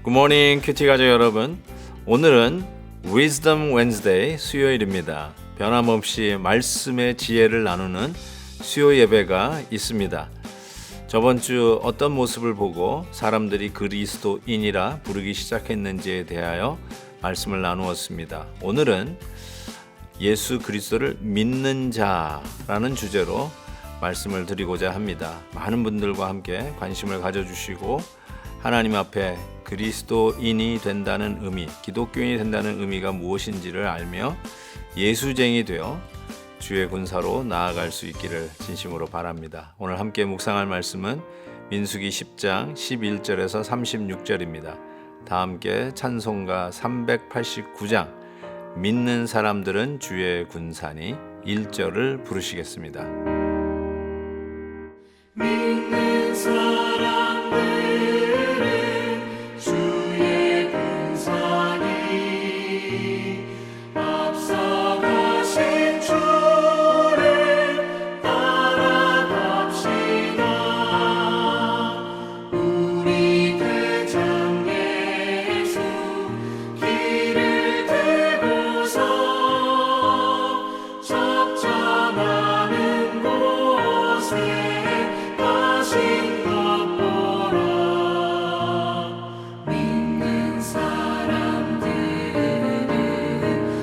굿모닝 큐티 가족 여러분, 오늘은 Wisdom Wednesday 수요일입니다. 변함없이 말씀의 지혜를 나누는 수요 예배가 있습니다. 저번 주 어떤 모습을 보고 사람들이 그리스도인이라 부르기 시작했는지에 대하여 말씀을 나누었습니다. 오늘은 예수 그리스도를 믿는 자라는 주제로 말씀을 드리고자 합니다. 많은 분들과 함께 관심을 가져주시고 하나님 앞에 그리스도인이 된다는 의미, 기독교인이 된다는 의미가 무엇인지를 알며 예수쟁이 되어 주의 군사로 나아갈 수 있기를 진심으로 바랍니다. 오늘 함께 묵상할 말씀은 민수기 10장 11절에서 36절입니다. 다 함께 찬송가 389장 믿는 사람들은 주의 군사니 1절을 부르시겠습니다. 믿는 사람들은 주의 군사니 앞서가신 주를 따라갑시다. 우리 대장 예수 길을 들고서 작정하는 곳에 믿는 사람들은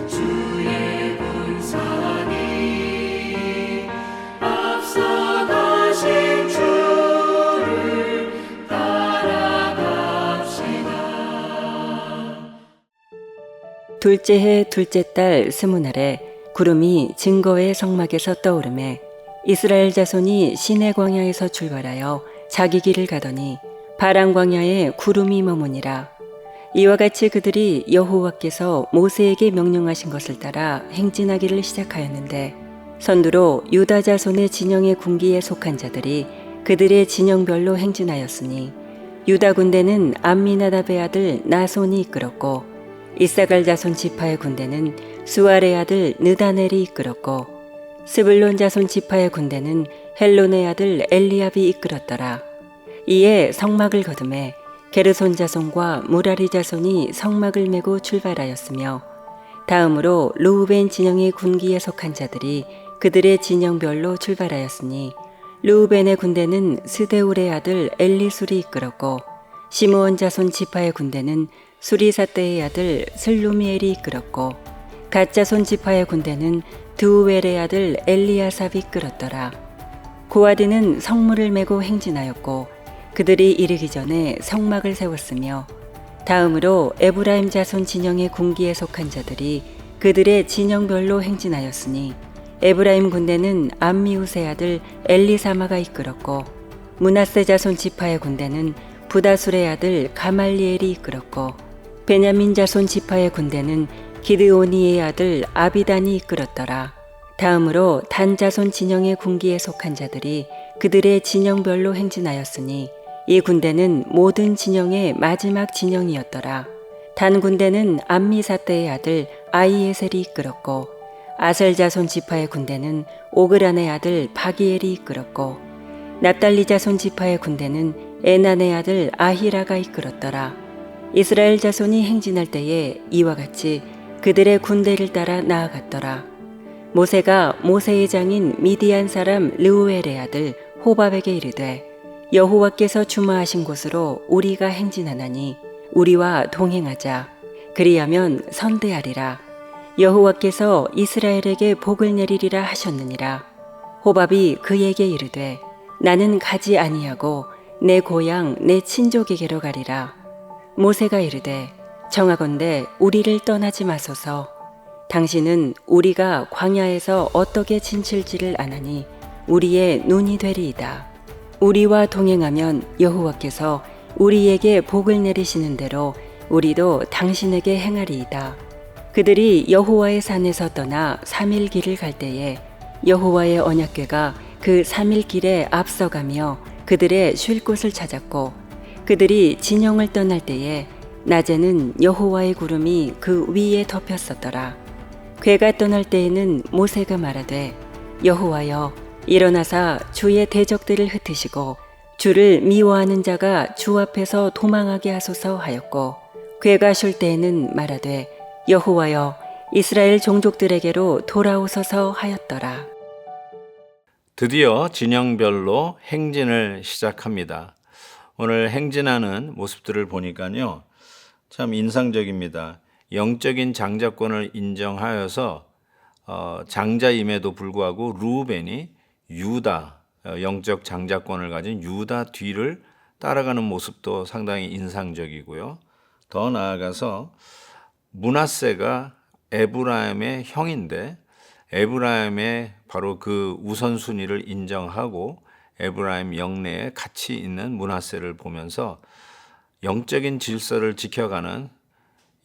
주의 군사니 앞서가신 주를 따라갑시다. 둘째 해 둘째 달 스무날에 구름이 증거의 성막에서 떠오르매 이스라엘 자손이 시내 광야에서 출발하여 자기 길을 가더니 바람 광야에 구름이 머무니라. 이와 같이 그들이 여호와께서 모세에게 명령하신 것을 따라 행진하기를 시작하였는데 선두로 유다 자손의 진영의 군기에 속한 자들이 그들의 진영별로 행진하였으니 유다 군대는 암미나답의 아들 나손이 이끌었고 이사갈 자손 지파의 군대는 수알의 아들 느다넬이 이끌었고 스불론 자손 지파의 군대는 헬론의 아들 엘리압이 이끌었더라. 이에 성막을 거두매 게르손 자손과 무라리 자손이 성막을 메고 출발하였으며 다음으로 르우벤 진영의 군기에 속한 자들이 그들의 진영별로 출발하였으니 르우벤의 군대는 스데울의 아들 엘리술이 이끌었고 시므온 자손 지파의 군대는 수리사떼의 아들 슬루미엘이 이끌었고 갓 자손 지파의 군대는 드우웰의 아들 엘리아삽이 이끌었더라. 고아디는 성문을 메고 행진하였고 그들이 이르기 전에 성막을 세웠으며 다음으로 에브라임 자손 진영의 군기에 속한 자들이 그들의 진영별로 행진하였으니 에브라임 군대는 암미우스의 아들 엘리사마가 이끌었고 므낫세 자손 지파의 군대는 부다술의 아들 가말리엘이 이끌었고 베냐민 자손 지파의 군대는 기드오니의 아들 아비단이 이끌었더라. 다음으로 단 자손 진영의 군기에 속한 자들이 그들의 진영별로 행진하였으니 이 군대는 모든 진영의 마지막 진영이었더라. 단 군대는 암미사떼의 아들 아이에셀이 이끌었고 아셀 자손 지파의 군대는 오그란의 아들 바기엘이 이끌었고 납달리 자손 지파의 군대는 에난의 아들 아히라가 이끌었더라. 이스라엘 자손이 행진할 때에 이와 같이 그들의 군대를 따라 나아갔더라. 모세가 모세의 장인 미디안 사람 르우엘의 아들 호밥에게 이르되 여호와께서 주마하신 곳으로 우리가 행진하나니 우리와 동행하자. 그리하면 선대하리라. 여호와께서 이스라엘에게 복을 내리리라 하셨느니라. 호밥이 그에게 이르되 나는 가지 아니하고 내 고향 내 친족에게로 가리라. 모세가 이르되 청하건대 우리를 떠나지 마소서. 당신은 우리가 광야에서 어떻게 진칠지를 아나니 우리의 눈이 되리이다. 우리와 동행하면 여호와께서 우리에게 복을 내리시는 대로 우리도 당신에게 행하리이다. 그들이 여호와의 산에서 떠나 3일 길을 갈 때에 여호와의 언약궤가 그 3일 길에 앞서가며 그들의 쉴 곳을 찾았고 그들이 진영을 떠날 때에 낮에는 여호와의 구름이 그 위에 덮였었더라. 괴가 떠날 때에는 모세가 말하되 여호와여 일어나사 주의 대적들을 흩으시고 주를 미워하는 자가 주 앞에서 도망하게 하소서 하였고 괴가 쉴 때에는 말하되 여호와여 이스라엘 종족들에게로 돌아오소서 하였더라. 드디어 진영별로 행진을 시작합니다. 오늘 행진하는 모습들을 보니까요, 참 인상적입니다. 영적인 장자권을 인정하여서 장자임에도 불구하고 르우벤이 유다, 영적 장자권을 가진 유다 뒤를 따라가는 모습도 상당히 인상적이고요. 더 나아가서 므낫세가 에브라임의 형인데 에브라임의 바로 그 우선순위를 인정하고 에브라임 영내에 같이 있는 므낫세를 보면서 영적인 질서를 지켜가는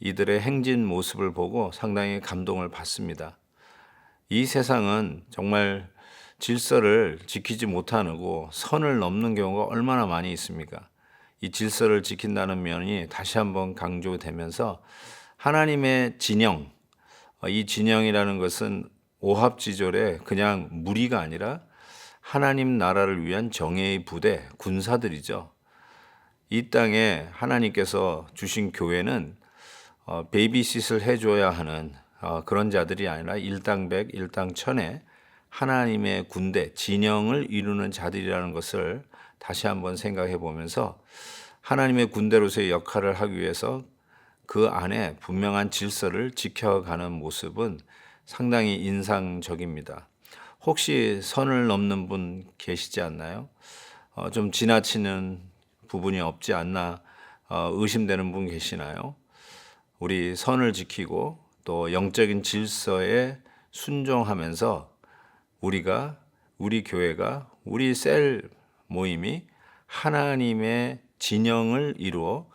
이들의 행진 모습을 보고 상당히 감동을 받습니다. 이 세상은 정말 질서를 지키지 못하고 선을 넘는 경우가 얼마나 많이 있습니까? 이 질서를 지킨다는 면이 다시 한번 강조되면서 하나님의 진영, 이 진영이라는 것은 오합지졸의 그냥 무리가 아니라 하나님 나라를 위한 정예의 부대, 군사들이죠. 이 땅에 하나님께서 주신 교회는 베이비싯을 해줘야 하는 그런 자들이 아니라 일당백, 일당천의 하나님의 군대, 진영을 이루는 자들이라는 것을 다시 한번 생각해 보면서 하나님의 군대로서의 역할을 하기 위해서 그 안에 분명한 질서를 지켜가는 모습은 상당히 인상적입니다. 혹시 선을 넘는 분 계시지 않나요? 좀 지나치는 부분이 없지 않나 의심되는 분 계시나요? 우리 선을 지키고 또 영적인 질서에 순종하면서 우리 교회가, 우리 셀 모임이 하나님의 진영을 이루어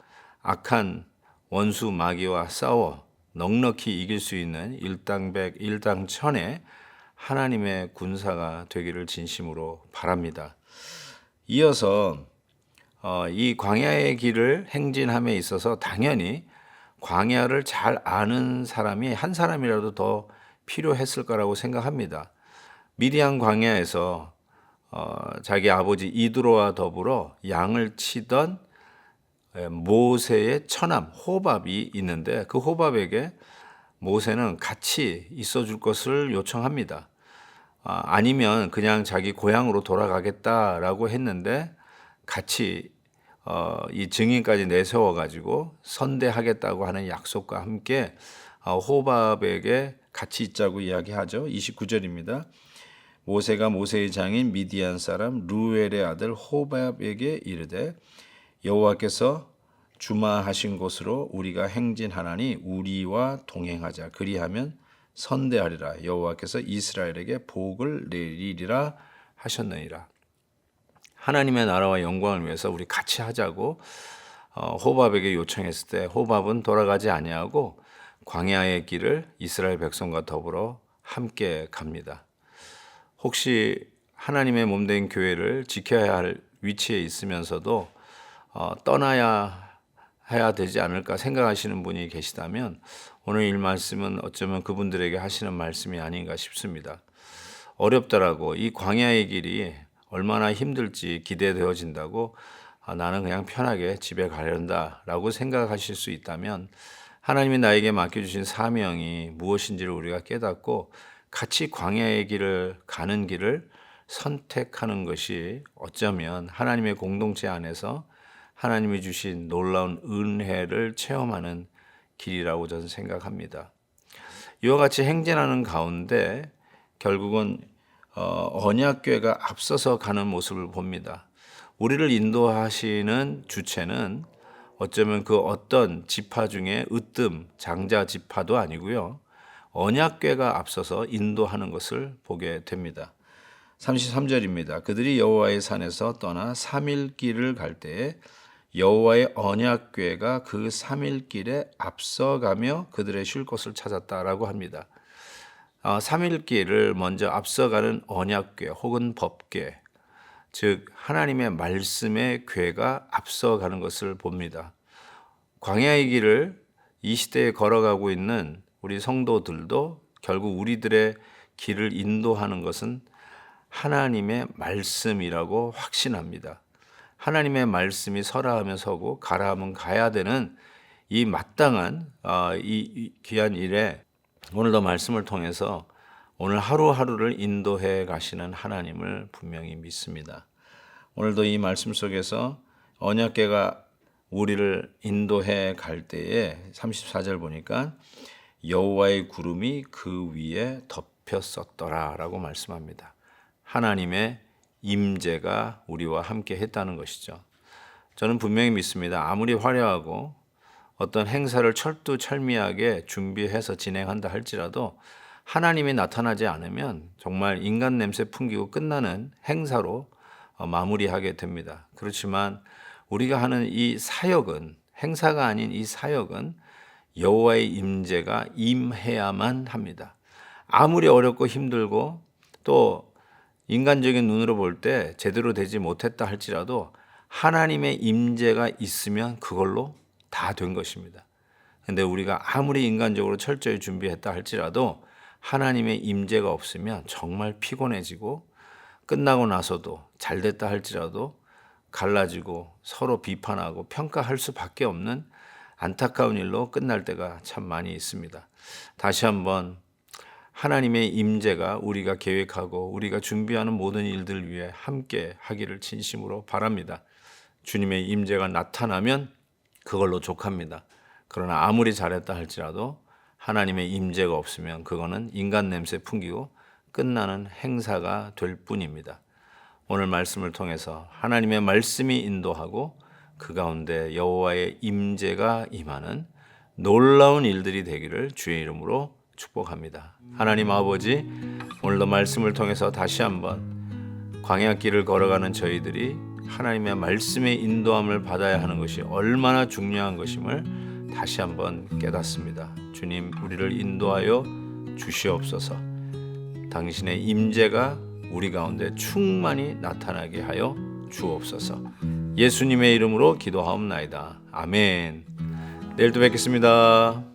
악한 원수 마귀와 싸워 넉넉히 이길 수 있는 일당백, 일당천의 하나님의 군사가 되기를 진심으로 바랍니다. 이어서 이 광야의 길을 행진함에 있어서 당연히 광야를 잘 아는 사람이 한 사람이라도 더 필요했을 거라고 생각합니다. 미디안 광야에서 자기 아버지 이드로와 더불어 양을 치던 모세의 처남 호밥이 있는데 그 호밥에게 모세는 같이 있어 줄 것을 요청합니다. 아니면 그냥 자기 고향으로 돌아가겠다라고 했는데 같이 이 증인까지 내세워 가지고 선대하겠다고 하는 약속과 함께 호밥에게 같이 있자고 이야기하죠. 29절입니다. 모세가 모세의 장인 미디안 사람 르우엘의 아들 호밥에게 이르되 여호와께서 주마하신 곳으로 우리가 행진하나니 우리와 동행하자. 그리하면 선대하리라. 여호와께서 이스라엘에게 복을 내리리라 하셨느니라. 하나님의 나라와 영광을 위해서 우리 같이 하자고 호밥에게 요청했을 때 호밥은 돌아가지 아니하고 광야의 길을 이스라엘 백성과 더불어 함께 갑니다. 혹시 하나님의 몸된 교회를 지켜야 할 위치에 있으면서도 떠나야 해야 되지 않을까 생각하시는 분이 계시다면 오늘 이 말씀은 어쩌면 그분들에게 하시는 말씀이 아닌가 싶습니다. 어렵더라고 이 광야의 길이 얼마나 힘들지 기대되어진다고 나는 그냥 편하게 집에 가련다라고 생각하실 수 있다면 하나님이 나에게 맡겨주신 사명이 무엇인지를 우리가 깨닫고 같이 광야의 길을 가는 길을 선택하는 것이 어쩌면 하나님의 공동체 안에서 하나님이 주신 놀라운 은혜를 체험하는 길이라고 저는 생각합니다. 이와 같이 행진하는 가운데 결국은 언약궤가 앞서서 가는 모습을 봅니다. 우리를 인도하시는 주체는 어쩌면 그 어떤 지파 중에 으뜸 장자 지파도 아니고요. 언약궤가 앞서서 인도하는 것을 보게 됩니다. 33절입니다. 그들이 여호와의 산에서 떠나 3일 길을 갈 때에 여호와의 언약궤가 그 3일 길에 앞서가며 그들의 쉴 곳을 찾았다라고 합니다. 삼일기를 먼저 앞서가는 언약궤 혹은 법궤, 즉 하나님의 말씀의 궤가 앞서가는 것을 봅니다. 광야의 길을 이 시대에 걸어가고 있는 우리 성도들도 결국 우리들의 길을 인도하는 것은 하나님의 말씀이라고 확신합니다. 하나님의 말씀이 서라 하면 서고 가라 하면 가야 되는 이 마땅한 이 귀한 일에 오늘도 말씀을 통해서 오늘 하루하루를 인도해 가시는 하나님을 분명히 믿습니다. 오늘도 이 말씀 속에서 언약궤가 우리를 인도해 갈 때에 34절 보니까 여호와의 구름이 그 위에 덮였었더라 라고 말씀합니다. 하나님의 임재가 우리와 함께 했다는 것이죠. 저는 분명히 믿습니다. 아무리 화려하고 어떤 행사를 철두철미하게 준비해서 진행한다 할지라도 하나님이 나타나지 않으면 정말 인간 냄새 풍기고 끝나는 행사로 마무리하게 됩니다. 그렇지만 우리가 하는 이 사역은, 행사가 아닌 이 사역은 여호와의 임재가 임해야만 합니다. 아무리 어렵고 힘들고 또 인간적인 눈으로 볼 때 제대로 되지 못했다 할지라도 하나님의 임재가 있으면 그걸로 다 된 것입니다. 근데 우리가 아무리 인간적으로 철저히 준비했다 할지라도 하나님의 임재가 없으면 정말 피곤해지고 끝나고 나서도 잘 됐다 할지라도 갈라지고 서로 비판하고 평가할 수밖에 없는 안타까운 일로 끝날 때가 참 많이 있습니다. 다시 한번 하나님의 임재가 우리가 계획하고 우리가 준비하는 모든 일들 위해 함께 하기를 진심으로 바랍니다. 주님의 임재가 나타나면 그걸로 족합니다. 그러나 아무리 잘했다 할지라도 하나님의 임재가 없으면 그거는 인간 냄새 풍기고 끝나는 행사가 될 뿐입니다. 오늘 말씀을 통해서 하나님의 말씀이 인도하고 그 가운데 여호와의 임재가 임하는 놀라운 일들이 되기를 주의 이름으로 축복합니다. 하나님 아버지, 오늘도 말씀을 통해서 다시 한번 광야길을 걸어가는 저희들이 하나님의 말씀의 인도함을 받아야 하는 것이 얼마나 중요한 것임을 다시 한번 깨닫습니다. 주님, 우리를 인도하여 주시옵소서. 당신의 임재가 우리 가운데 충만히 나타나게 하여 주옵소서. 예수님의 이름으로 기도하옵나이다. 아멘. 내일 또 뵙겠습니다.